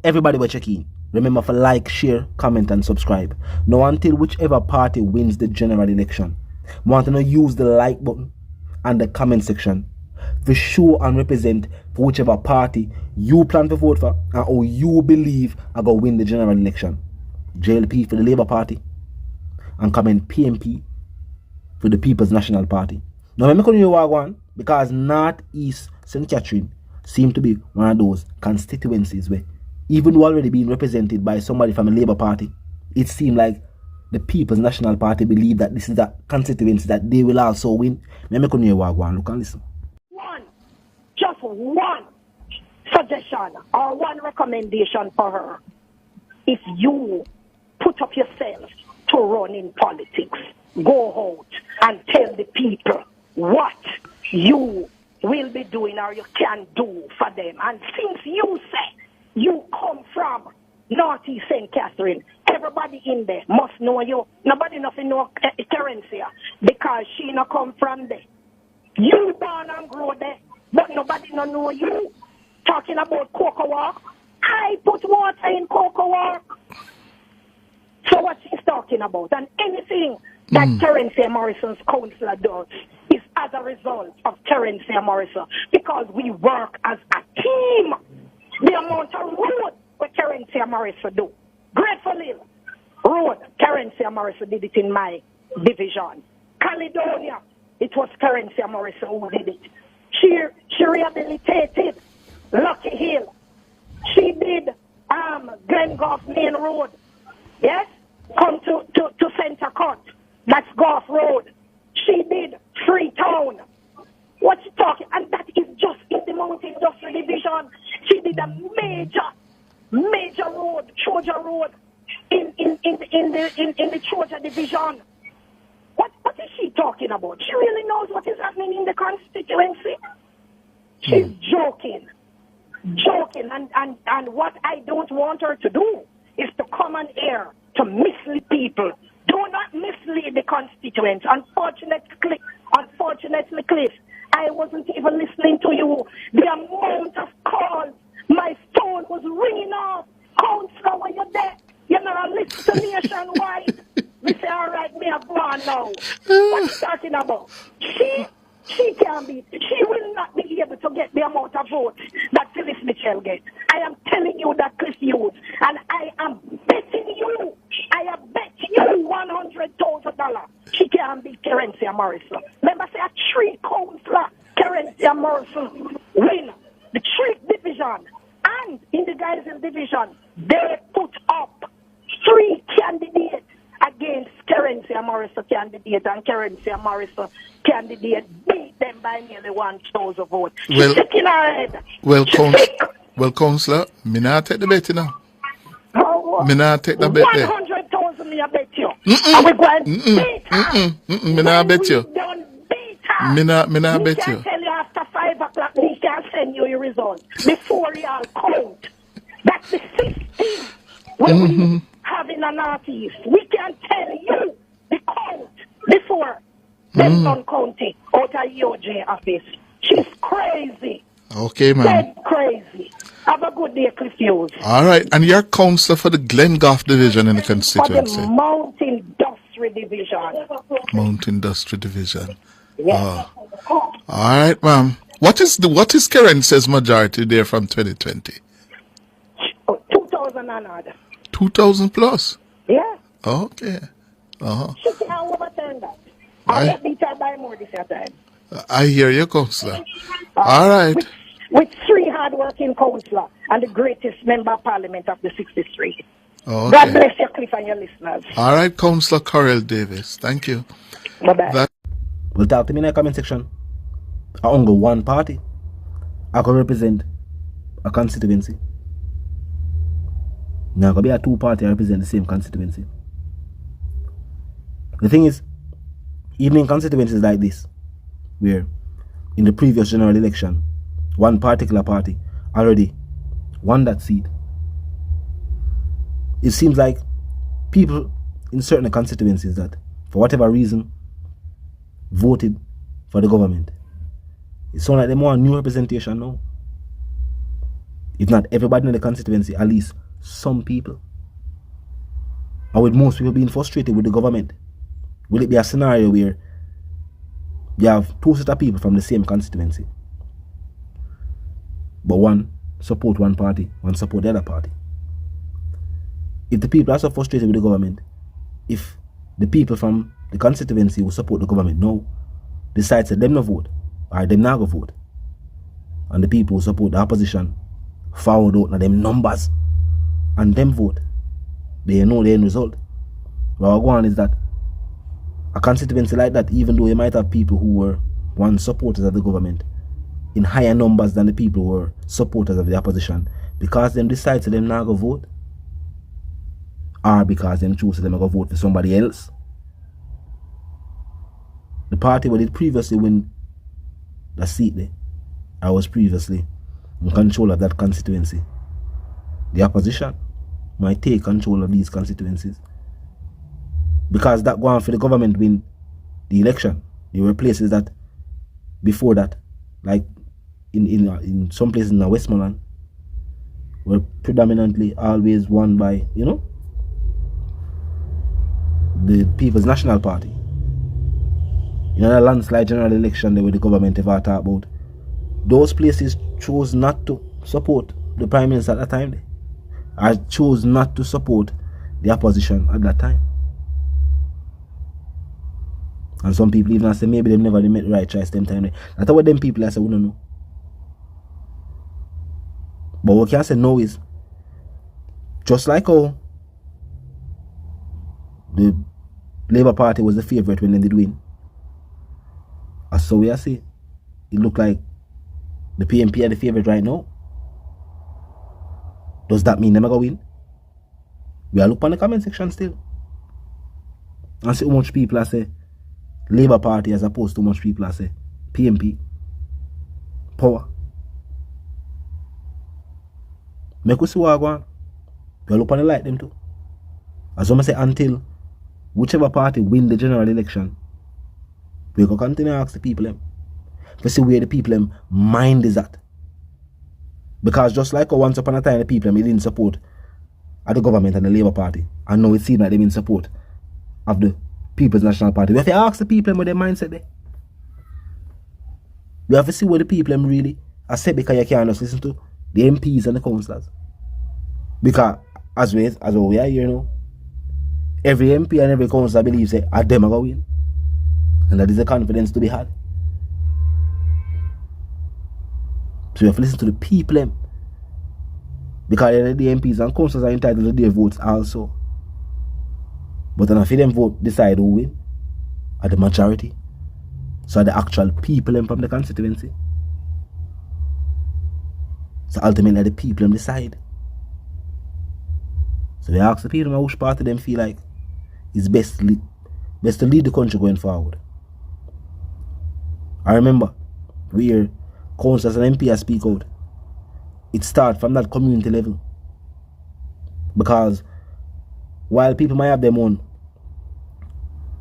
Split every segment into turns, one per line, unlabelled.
Everybody will check in. Remember to like, share, comment and subscribe. Now until whichever party wins the general election, want to use the like button and the comment section to show and represent for whichever party you plan to vote for and how you believe are going to win the general election. JLP for the Labour Party and comment PMP for the People's National Party. Now I'm going to one because North East St. Catherine seem to be one of those constituencies where even though already being represented by somebody from the Labour Party, it seemed like the People's National Party believe that this is a constituency that they will also win. Let me come here, one. Look and listen.
Just one suggestion or one recommendation for her. If you put up yourself to run in politics, go out and tell the people what you will be doing or you can do for them. And since you say you come from Northeast St. Catherine, everybody in there must know you. Nobody nothing know Terencia because she not come from there. You born and grow there, but nobody no know you. Talking about cocoa walk, I put water in cocoa walk. So what she's talking about, and anything that Terencia Morrison's councillor does is as a result of Terencia Morrison, because we work as a team. The amount of road what Terencia Morrison do. Grateful Hill Road, Terencia Morrison did it in my division. Caledonia, it was Terencia Morrison who did it. She rehabilitated Lucky Hill. She did Glengoff Main Road. Yes? Come to Center Cut. That's Golf Road. She did Freetown. What's she talking? And that is just in the Mountain Industrial Division. She did a major road, Troja Road, in the Troja Division. What is she talking about? She really knows what is happening in the constituency. She's joking. And what I don't want her to do is to come on air to mislead people. Do not mislead the constituents. Unfortunately, Cliff, I wasn't even listening to you. The amount of calls, my phone was ringing off. Councillor, when you're there, you're not listening nationwide. We say, all right, me have gone now. What you talking about? She will not be able to get the amount of votes that Phyllis Mitchell gets. I am telling you that, Cliff Hughes, and I am betting you, I have bet you $100,000 she can beat Terencia Morrison. Remember, say a 3 councillor, Terencia Morrison, win the 3rd division, and in the Geisel division, they put up 3 candidates against Terencia Morrison candidate, and Terencia Morrison candidate beat them by nearly 1,000 votes. She's sick in her head.
Well, councillor, me not take the bet now. Me not take the bet there.
100,000 me a bet you. And we go and beat her.
Me not bet you.
We don't beat her.
Me not bet you.
We can tell you after 5 o'clock, we can send you your results before you all count. That's the system when we have in the Northeast. We can tell you the count before them done counting out of EOJ office. She's crazy.
Okay, man.
Dead crazy. Have a good day, Cliff Hughes.
All right, and you're councillor for the Glengoff division in the constituency.
For the Mountain Industrial Division.
Mountain Industrial Division.
Yes.
All right, ma'am. What is Kerence's majority there from 2020?
2,000 and odd.
2,000 plus?
Yeah.
Okay.
She can't overturn that. I beat her by more this time.
I hear you, councillor. All right.
With 3 hard-working councillors and the greatest member of parliament of the 63.
Okay.
God bless you, Cliff, and your listeners.
All right, Councillor Correll Davis. Thank you.
Bye-bye.
Well, talk to me in the comment section. I only one party. I can represent a constituency. Now, could be a 2 party I represent the same constituency. The thing is, even in constituencies like this, where in the previous general election, one particular party already won that seat, it seems like people in certain constituencies that, for whatever reason, voted for the government. It sounds like they want new representation now. If not everybody in the constituency, at least some people. And with most people being frustrated with the government, will it be a scenario where you have two sets of people from the same constituency, but one support one party, one support the other party? If the people are so frustrated with the government, if the people from the constituency will support the government now, decide that them no vote, or them not go vote, and the people who support the opposition forward out na them numbers and them vote, they know the end result. What I go on is that a constituency like that, even though you might have people who were once supporters of the government in higher numbers than the people who were supporters of the opposition, because them decide to them not go vote, or because them choose to them go vote for somebody else, the party who did previously win the seat there, I was previously in control of that constituency, the opposition might take control of these constituencies, because that go on for the government win the election. There were places that before that, like in some places in Westmoreland, were predominantly always won by, you know, the People's National Party. In a landslide general election that the government ever talk about, those places chose not to support the Prime Minister at that time. I chose not to support the opposition at that time. And some people even say maybe they never made the right choice them time. That's what them people I say we don't know. But what can I say now is, just like how the Labour Party was the favourite when they did win, as so we say, it look like the PMP are the favourite right now. Does that mean they're going to win? We are looking on the comment section still and see how much people are say Labour Party as opposed to how much people are say PMP. Power. Make us see what I go on. We are looking on the light them too. As I say, until whichever party win the general election, we can continue to ask the people them to see where the people them mind is at. Because just like once upon a time the people them didn't support of the government and the Labour Party, and now it seems like they're in support of the People's National Party. We have to ask the people them what their mindset there. We have to see what the people them really are said, because you can't just listen to the MPs and the councillors. Because as we are here now, every MP and every councillor believes that them are going to win. And that is a confidence to be had. So you have to listen to the people them. Because the MPs and councillors are entitled to their votes also. But then if them vote decide who win, are the majority. So are the actual people them from the constituency. So ultimately the people them decide. So we ask the people which part of them feel like is best to lead the country going forward. I remember we hear councillors and MPs speak out. It starts from that community level. Because while people might have their own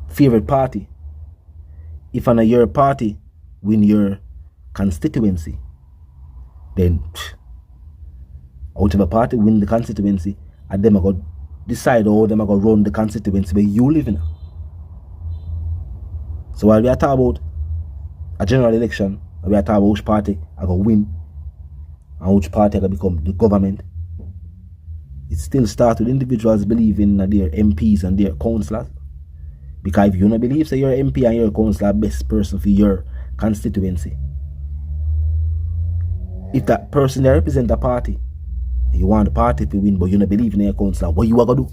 favourite party, if your party win your constituency, then whichever party win the constituency, and them are going to decide how them are going to run the constituency where you live in. So while we are talking about a general election, we are talking about which party are going to win and which party are going to become the government, it still starts with individuals believing that their MPs and their councillors. Because if you don't believe that your MP and your councillor are the best person for your constituency, if that person they represent a party, you want the party to win, but you don't believe in your councillor, what you are going to do?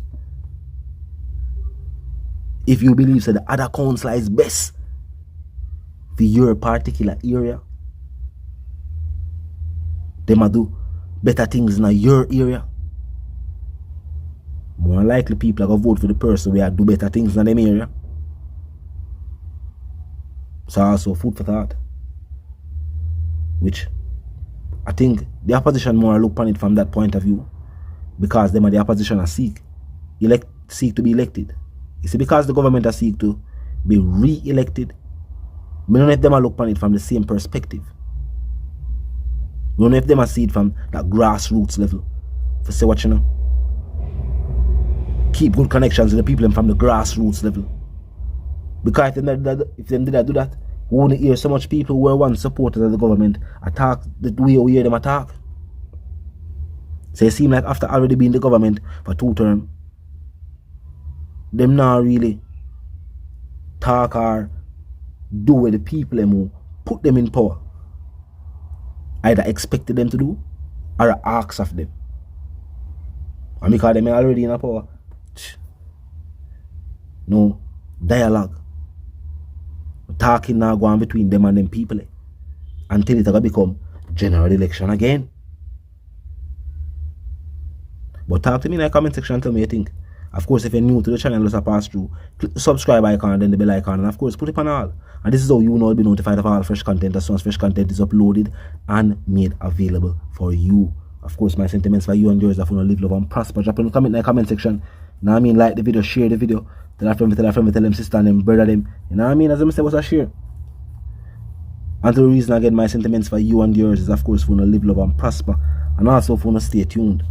If you believe that the other councillor is best for your particular area, they might do better things in your area, more likely people are going to vote for the person who do better things in them area. So also food for thought, which I think the opposition more look upon it from that point of view, because them are the opposition are seek to be elected. You see, because the government are seek to be re-elected, I don't know if them are look upon it from the same perspective. We don't know if them a see it from that grassroots level. For say what you know. Keep good connections with the people from the grassroots level. Because if them did do that, we wouldn't hear so much people who were once supporters of the government attack the way we hear them attack. So it seems like after already being the government for 2 terms, them not really talk or do with the people them who put them in power. Either expected them to do or ask of them. And because them already in a power, no dialogue. Talking now going between them and them people until it's gonna become general election again. But talk to me in the comment section and tell me what you think. Of course, if you're new to the channel, just pass through, click the subscribe icon and then the bell icon, and of course put it on all. And this is how you will be notified of all fresh content as soon as fresh content is uploaded and made available for you. Of course, my sentiments for you and yours that want to live, love and prosper. Drop in a comment in the comment section. You know what I mean? Like the video, share the video. Tell a friend, tell them sister and them brother them. You know what I mean? As I say, what's a share? And the reason again, my sentiments for you and yours is of course for want to live, love and prosper. And also for want to stay tuned.